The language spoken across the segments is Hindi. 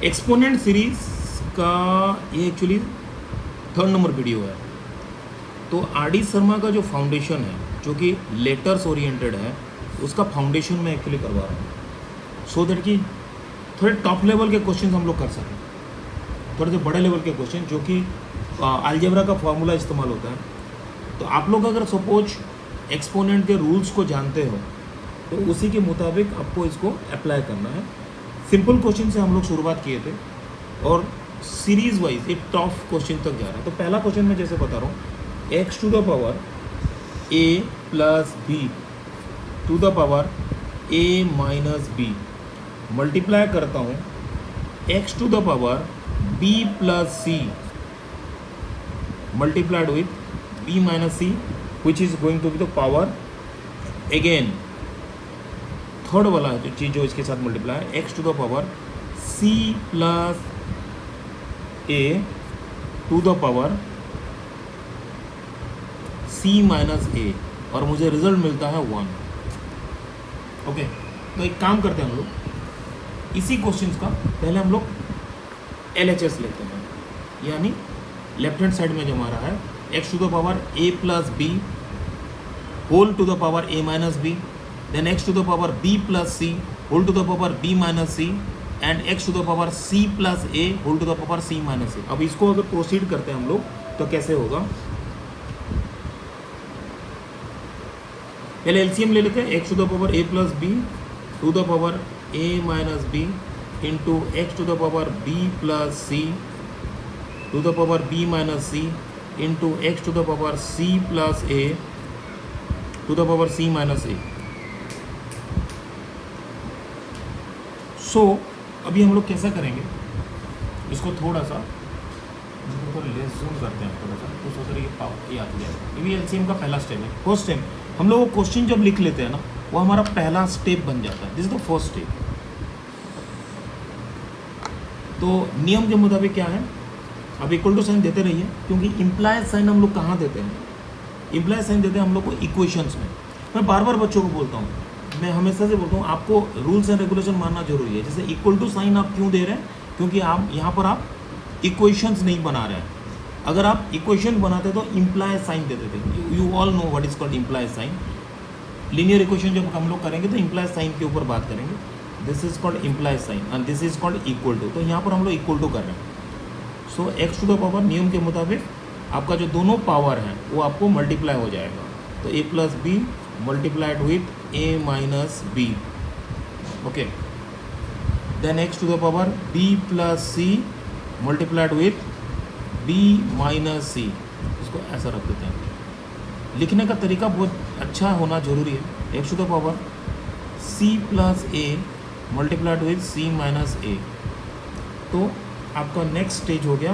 एक्सपोनेंट सीरीज का ये एक्चुअली 3rd नंबर वीडियो है। तो आर डी शर्मा का जो फाउंडेशन है, जो कि लेटर्स ओरिएंटेड है, उसका फाउंडेशन मैं एक्चुअली करवा रहा हूँ, सो दैट कि थोड़े टॉप लेवल के क्वेश्चन हम लोग कर सकें, थोड़े से बड़े लेवल के क्वेश्चन जो कि अलजेब्रा का फॉर्मूला इस्तेमाल होता है। तो आप लोग अगर सपोज एक्सपोनेंट के रूल्स को जानते हो तो उसी के मुताबिक आपको इसको अप्लाई करना है। सिंपल क्वेश्चन से हम लोग शुरुआत किए थे और सीरीज वाइज एक टॉप क्वेश्चन तक जा रहा है। तो पहला क्वेश्चन मैं जैसे बता रहा हूँ, x to the power a plus b to the power a minus b multiply करता हूँ x to the power b plus c multiplied with b minus c, which is going to be the power again third वाला जो चीज़ जो इसके साथ मल्टीप्लाई है, x to the power c plus a to the power c minus a, और मुझे रिजल्ट मिलता है 1। ओके, तो एक काम करते हैं हम लोग, इसी क्वेश्चन का पहले हम लोग LHS लेते हैं, यानी लेफ्ट हैंड साइड में जो हमारा है x to the power a plus b whole to the power a minus b, then x to the power b plus c whole to the power b minus c, and x to the power c plus a whole to the power c minus a. अब इसको अगर प्रोसीड करते हैं हम लोग तो कैसे होगा, पहले एलसीएम ले लेते हैं, x to the power a plus b to the power a minus b into x to the power b plus c to the power b minus c into x to the power c plus a to the power c minus a। So अभी हम लोग कैसा करेंगे, इसको थोड़ा सा लेस जूम करते हैं थोड़ा सा, तो सोच रही ये आती जाएगा। ये भी एलसीएम का पहला स्टेप है। फर्स्ट स्टेप हम लोग क्वेश्चन जब लिख लेते हैं ना, वो हमारा पहला स्टेप बन जाता है। This is the first step. तो नियम के मुताबिक क्या है, अब इक्वल टू साइन देते रहिए, क्योंकि इम्प्लाइज साइन हम लोग कहाँ देते हैं, इम्प्लाइज साइन देते हैं हम लोग को इक्वेशंस में। मैं बार बार बच्चों को बोलता हूँ, मैं हमेशा से बोलता हूँ आपको रूल्स एंड रेगुलेशन मानना जरूरी है। जैसे इक्वल टू साइन आप क्यों दे रहे हैं, क्योंकि आप यहाँ पर आप इक्वेशंस नहीं बना रहे हैं। अगर आप इक्वेशन बनाते तो इम्प्लाइज साइन देते थे। You all know what is called implies sign. Linear equation जब हम लोग करेंगे तो इम्प्लाइज साइन के ऊपर बात करेंगे। This is called implies sign and this is called equal to. तो यहाँ पर हम लोग इक्वल टू कर रहे हैं। सो एक्स टू द पावर नियम के मुताबिक आपका जो दोनों पावर हैं वो आपको मल्टीप्लाई हो जाएगा। तो a plus b multiplied with a minus b, okay, then x to the power b plus c multiplied with b minus c. इसको ऐसा रख देते हैं। लिखने का तरीका बहुत अच्छा होना जरूरी है। X to the power c plus a multiplied with c minus a. तो आपका नेक्स्ट स्टेज हो गया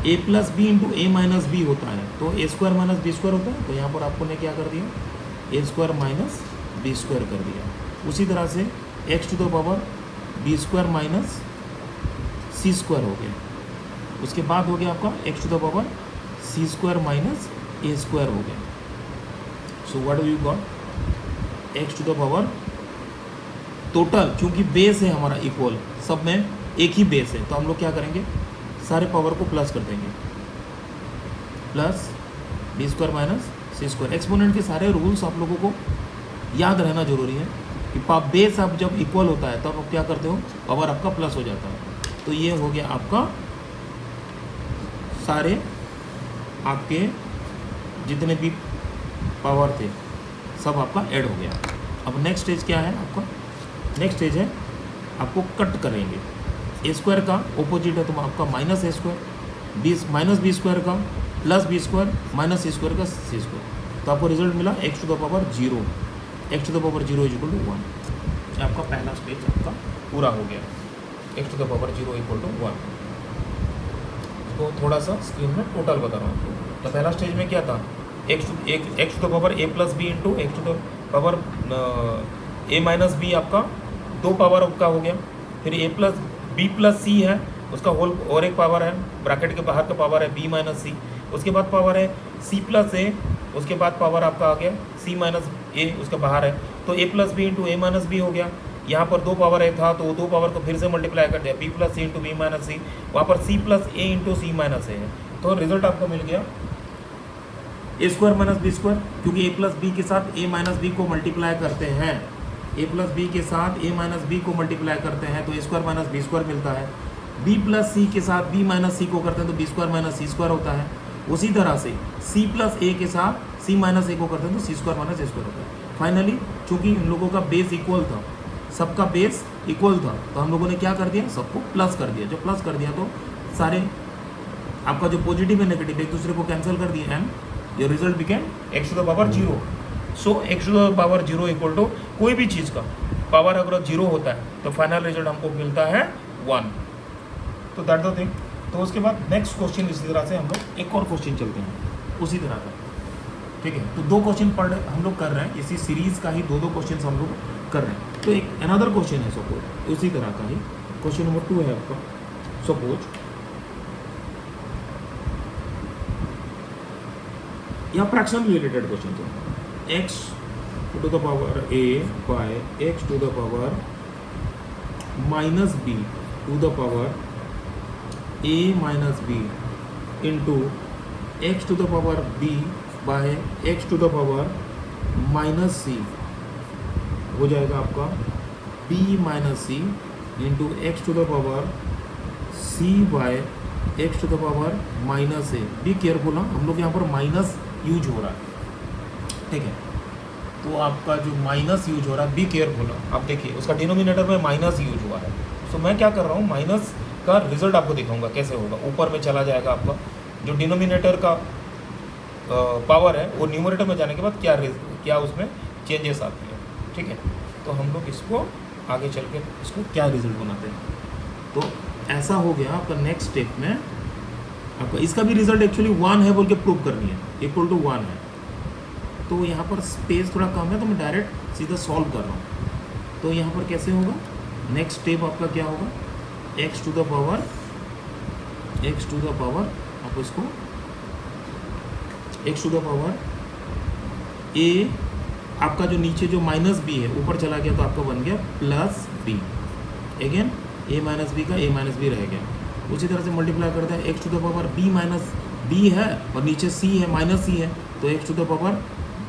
a plus b into a minus b होता है, तो a square minus B square होता है। तो यहाँ पर आपको ने क्या कर दिया, a square minus B square कर दिया। उसी तरह से x to the power b square minus C square हो गया। उसके बाद हो गया आपका x to the power c square minus A square हो गया। So what do you got, x to the power total, चूँकि बेस है हमारा इक्वल, सब में एक ही बेस है, तो हम लोग क्या करेंगे, सारे पावर को प्लस कर देंगे, प्लस बी स्क्वायर माइनस सी स्क्वायर। एक्सपोनेंट के सारे रूल्स आप लोगों को याद रहना जरूरी है कि बेस आप जब इक्वल होता है तब आप क्या करते हो, पावर आपका प्लस हो जाता है। तो ये हो गया आपका सारे आपके जितने भी पावर थे सब आपका ऐड हो गया। अब नेक्स्ट स्टेज क्या है आपका, नेक्स्ट स्टेज है आपको कट करेंगे। ए स्क्वायर का ऑपोजिट है तो आपका माइनस ए square, B minus B square का प्लस बी स्क्वायर माइनस सी स्क्वायर का सी स्क्वायर। तो आपको रिजल्ट मिला x to the power 0, x to the power 0 is equal to 1। आपका पहला स्टेज आपका पूरा हो गया, x to the power 0 equal to 1। तो थोड़ा सा स्क्रीन में टोटल बता रहा हूँ आपको। तो पहला स्टेज में क्या था, x to the power a plus b into x to the power a minus b, आपका दो पावर का हो गया। फिर a plus b plus c है, उसका होल और एक पावर है, ब्रैकेट के बाहर का पावर है बी माइनस सी। उसके बाद पावर है सी प्लस ए, उसके बाद पावर आपका आ गया सी माइनस ए, उसके बाहर है। तो a plus b into a minus B हो गया। यहाँ पर 2 पावर ए था तो 2 पावर को फिर से मल्टीप्लाई कर दिया, बी प्लस सी इंटू बी माइनस सी, वहाँ पर सी plus A into C minus a है, तो रिजल्ट आपको मिल गया ए स्क्वायर माइनस बी स्क्वायर, क्योंकि ए प्लस बी के साथ ए माइनस बी को मल्टीप्लाई करते हैं, ए प्लस बी के साथ ए माइनस बी को मल्टीप्लाई करते हैं तो a square minus B square मिलता है, बी प्लस सी के साथ बी माइनस सी को करते हैं तो बी स्क्वायर माइनस सी स्क्वायर होता है, उसी तरह से सी प्लस ए के साथ सी माइनस ए को करते हैं तो सी स्क्वायर माइनस ए स्क्वायर होता है। फाइनली चूंकि इन लोगों का बेस इक्वल था, सबका बेस इक्वल था, तो हम लोगों ने क्या कर दिया, सबको प्लस कर दिया, जो प्लस कर दिया तो सारे आपका जो पॉजिटिव है नेगेटिव एक दूसरे को कैंसिल कर दिया and your result became x to the power 0। So x to the power 0 equal to कोई भी चीज़ का पावर अगर 0 होता है तो फाइनल रिजल्ट हमको मिलता है 1। तो दैट द थिंग। तो उसके बाद नेक्स्ट क्वेश्चन इसी तरह से हम लोग एक और क्वेश्चन चलते हैं उसी तरह का, ठीक है। तो 2 क्वेश्चन पर हम लोग कर रहे हैं, इसी सीरीज का ही 2 क्वेश्चन हम लोग कर रहे हैं। तो एक अनदर क्वेश्चन है सपोज उसी तरह का ही, क्वेश्चन नंबर 2 है आपका। सपोज यहाँ फ्रैक्शन रिलेटेड क्वेश्चन है, x to the power a by x to the power minus b to the power a minus b into x to the power b by x to the power minus c हो जाएगा आपका b minus c into x to the power c by x to the power minus a. Be careful, हम लोग यहाँ पर माइनस यूज हो रहा है, ठीक है। तो आपका जो माइनस यूज हो रहा है, बी केयरफुल, आप देखिए उसका डिनोमिनेटर में माइनस यूज हुआ है। तो मैं क्या कर रहा हूँ, माइनस का रिजल्ट आपको दिखाऊंगा कैसे होगा। ऊपर में चला जाएगा आपका जो डिनोमिनेटर का पावर है वो न्यूमरेटर में जाने के बाद क्या उसमें चेंजेस आती है, ठीक है। तो हम लोग इसको आगे चल के इसको क्या रिजल्ट बनाते हैं। तो ऐसा हो गया आपका नेक्स्ट स्टेप में आपका इसका भी रिजल्ट एक्चुअली 1 है बोल के प्रूव करनी है, इक्वल टू 1 है। तो यहाँ पर स्पेस थोड़ा कम है तो मैं डायरेक्ट सीधा सॉल्व कर रहा हूँ। तो यहाँ पर कैसे होगा, नेक्स्ट स्टेप आपका क्या होगा, एक्स टू द पावर आप इसको एक्स टू द पावर ए, आपका जो नीचे जो माइनस बी है ऊपर चला गया तो आपका बन गया प्लस बी, अगेन ए माइनस बी का ए माइनस बी रह गया। उसी तरह से मल्टीप्लाई करते हैं, x to the power b minus b है और नीचे सी है माइनस सी है तो x to the power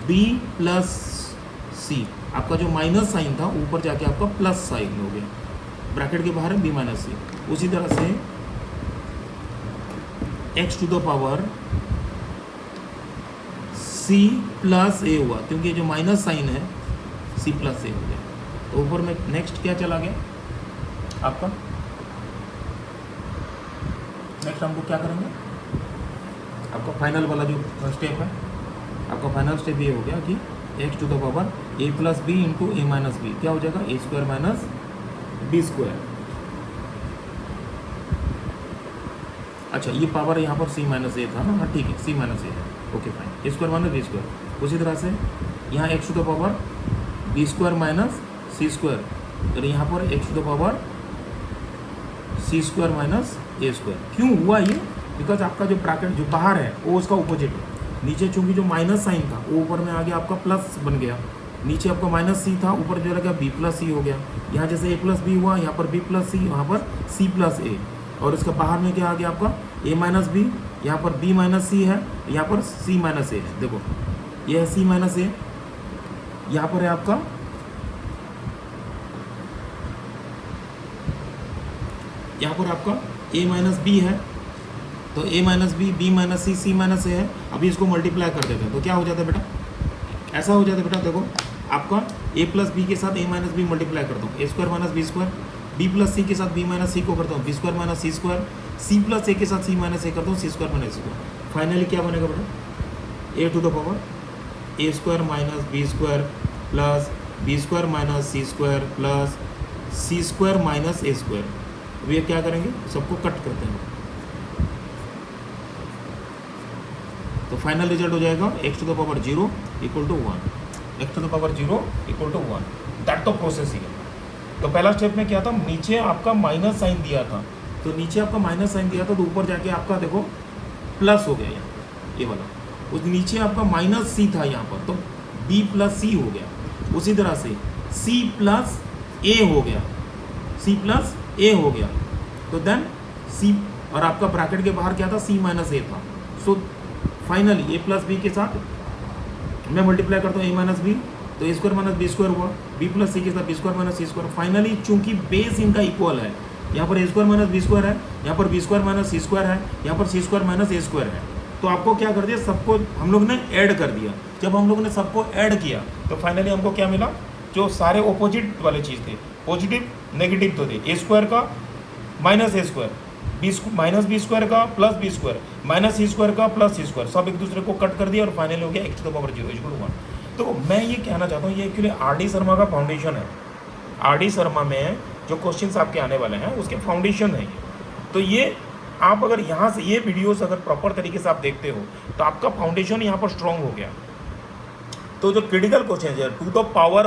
b plus c, आपका जो माइनस साइन था ऊपर जाके आपका प्लस साइन हो गया, ब्रैकेट के बाहर है बी माइनस सी। उसी तरह से x to the power c plus a हुआ, क्योंकि जो माइनस साइन है सी प्लस ए हो गया। तो ऊपर में नेक्स्ट क्या चला गया आपका, नेक्स्ट हमको क्या करेंगे, आपका फाइनल वाला जो स्टेप है, आपका फाइनल स्टेप ये हो गया कि x to the power a plus b into a minus b क्या हो जाएगा, a square minus B square. अच्छा ये पावर यहाँ पर सी माइनस ए था ना, हाँ ठीक है सी माइनस ए है, okay fine, a square minus B square. उसी तरह से यहाँ x to the power b square minus C square, तो यहाँ पर x to the power c square minus A square. क्यों हुआ ये, बिकॉज आपका जो ब्रैकेट जो बाहर है वो उसका अपोजिट है, नीचे चूंकि जो माइनस साइन था वो ऊपर में आ गया आपका प्लस बन गया, नीचे आपका माइनस सी था ऊपर जो लगा बी प्लस सी हो गया। यहाँ जैसे ए प्लस बी हुआ, यहाँ पर बी प्लस सी, यहाँ पर सी प्लस ए, और इसका बाहर में क्या आ गया आपका ए माइनस बी, यहाँ पर बी माइनस सी है, यहाँ पर सी माइनस ए है, देखो ये है सी माइनस ए, यहाँ पर है आपका यहाँ पर आपका ए माइनस बी है, तो ए minus B minus C minus a है। अभी इसको मल्टीप्लाई कर देते हैं तो क्या हो जाता है बेटा, ऐसा हो जाता है बेटा, देखो आपका ए प्लस बी के साथ ए माइनस बी मल्टीप्लाई करता हूँ, A square minus B square, B plus C के साथ बी माइनस सी को करता हूँ B square minus C square, C plus A के साथ सी माइनस ए करता हूँ सी स्क्वायर माइनस सी स्क्वायर। फाइनली क्या बनेगा बेटा, A to the power A square minus B square plus B square minus C square plus C square minus A square. अब ये क्या करेंगे, सबको कट करते हैं, तो फाइनल रिजल्ट हो जाएगा x to the power 0 equal to 1, x to the power 0 equal to 1। That तो प्रोसेस ही है। तो पहला स्टेप में क्या था, नीचे आपका माइनस साइन दिया था, तो नीचे आपका माइनस साइन दिया था तो ऊपर जाके आपका देखो प्लस हो गया, यहाँ ये वाला, उस नीचे आपका माइनस सी था यहाँ पर तो बी प्लस सी हो गया। उसी तरह से सी प्लस ए हो गया, सी प्लस ए हो गया, तो देन सी, और आपका ब्रैकेट के बाहर क्या था, सी माइनस ए था। सो फाइनली ए प्लस बी के साथ मैं मल्टीप्लाई करता हूँ ए माइनस बी, तो a square minus B square हुआ, बी प्लस सी के साथ बी स्क्वायर माइनस सी स्क्वायर। फाइनली चूंकि बेस इनका इक्वल है, यहाँ पर ए स्क्वायर माइनस बी स्क्वायर है, यहाँ पर बी स्क्वायर माइनस सी स्क्वायर है, यहाँ पर सी स्क्वायर माइनस ए स्क्वायर है, तो आपको क्या कर दिया, सबको हम लोग ने ऐड कर दिया। जब हम लोग ने सबको ऐड किया तो फाइनली हमको क्या मिला, जो सारे ऑपोजिट वाले चीज़ थे, पॉजिटिव नेगेटिव तो थे, ए स्क्वायर का माइनस ए square, B minus B square का प्लस बी स्क्वायर, माइनस सी स्क्वायर का प्लस सी स्क्वायर, सब एक दूसरे को कट कर दिया और फाइनल हो गया x to the power 0 equal 1। तो मैं ये कहना चाहता हूँ, ये एक्चुअली आर डी शर्मा का फाउंडेशन है। आर डी शर्मा में जो क्वेश्चंस आपके आने वाले हैं उसके फाउंडेशन है ये। तो ये आप अगर यहाँ से ये वीडियोस अगर प्रॉपर तरीके से आप देखते हो तो आपका फाउंडेशन यहाँ पर स्ट्रॉन्ग हो गया। तो जो क्रिटिकल क्वेश्चन है, टू द पावर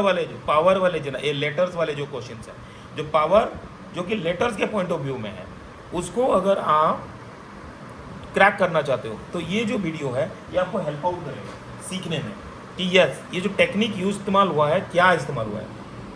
वाले जो ना ये लेटर्स वाले जो क्वेश्चन हैं, जो पावर जो कि लेटर्स के पॉइंट ऑफ व्यू में है, उसको अगर आप क्रैक करना चाहते हो तो ये जो वीडियो है ये आपको हेल्प आउट करेगा सीखने में कि यस ये जो टेक्निक यूज इस्तेमाल हुआ है क्या इस्तेमाल हुआ है।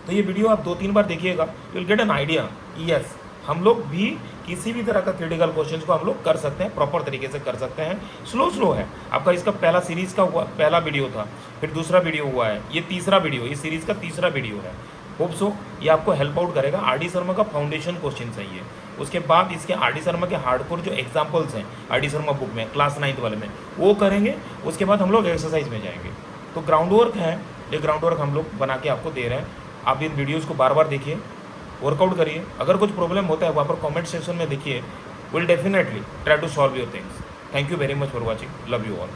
तो ये वीडियो आप 2-3 बार देखिएगा, you will get an idea yes हम लोग भी किसी भी तरह का क्रिटिकल क्वेश्चन को हम लोग कर सकते हैं, प्रॉपर तरीके से कर सकते हैं। स्लो है आपका, इसका पहला सीरीज़ का हुआ, पहला वीडियो था, फिर दूसरा वीडियो हुआ है, ये तीसरा वीडियो, इस सीरीज़ का तीसरा वीडियो है। होप सो ये आपको हेल्प आउट करेगा। आर डी शर्मा का फाउंडेशन क्वेश्चन चाहिए, उसके बाद इसके आर डी शर्मा के हार्डकोर जो एग्जाम्पल्स हैं आर डी शर्मा बुक में क्लास 9th वाले में वो करेंगे। उसके बाद हम लोग एक्सरसाइज में जाएंगे। तो ग्राउंड वर्क है, ये ग्राउंड वर्क हम लोग बना के आपको दे रहे हैं। आप इन वीडियोज़ को बार बार देखिए, वर्कआउट करिए। अगर कुछ प्रॉब्लम होता है वहाँ पर कमेंट सेक्शन में देखिए, will definitely try to solve your things. Thank you very much for watching, love you all.